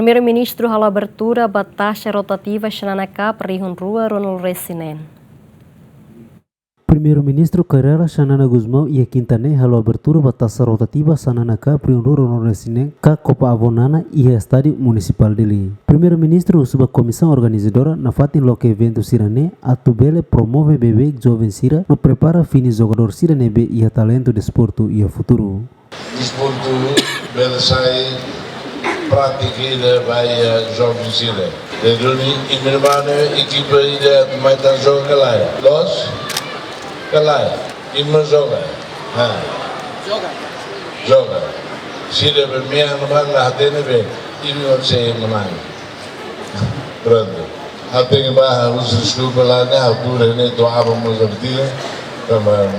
Primeiru-Ministru halo abertura da Taxa Rotativa Xanana Cup rihun rua ronul resinen. Primeiru-Ministru Carrera Xanana Guzmão e a Quintane halo abertura da Taxa Rotativa Xanana Cup rihun rua ronul resinen ka Copa Avonana e a Estádio Municipal dele. Primeiru-Ministru suba comissão organizadora na fatin loke evento sirane atubele promove bebê jovem sira no prepara fini jogador sirane be e a talento desporto e a futuro. Desporto bela sai prática vai jovem sira. Dedoni imermane equipa ida mai tan joga lá. Los kalai immer joga. Joga. Sira be minha no mar lá dentro be não sei no mar. Pronto. Até que barra os desculpa lá na altura né doávamos a vida para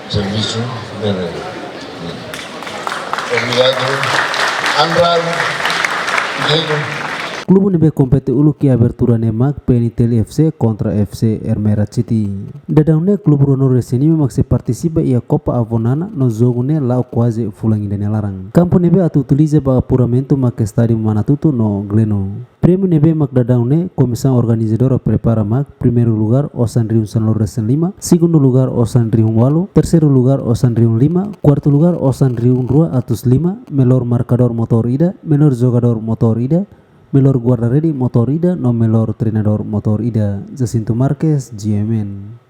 serviço deve. Obrigado. Andrar. Clube nebe compete ulu ki abertura nemak PNTL FC contra FC Ermera City. Dadaune clube rono reseni memak se participa ia Copa Avonana no jogo ne lau quase fulangi dene larang. Campo nebe atu utiliza ba apuramento mak estádio Manatutu no Gleno. Prêmio nebe mak dadaune comissão organizadora prepara mak primeiro lugar Osan Riun San Loresen 5, segundo lugar Osan Riun 8, terceiro lugar Osan Riun 5, quarto lugar Osan Riun 2 atus 5, melhor marcador motor ida, melhor jogador motor ida, melhor guarda-rede motor ida, no melhor treinador motor ida. Jacinto Marques, GMN.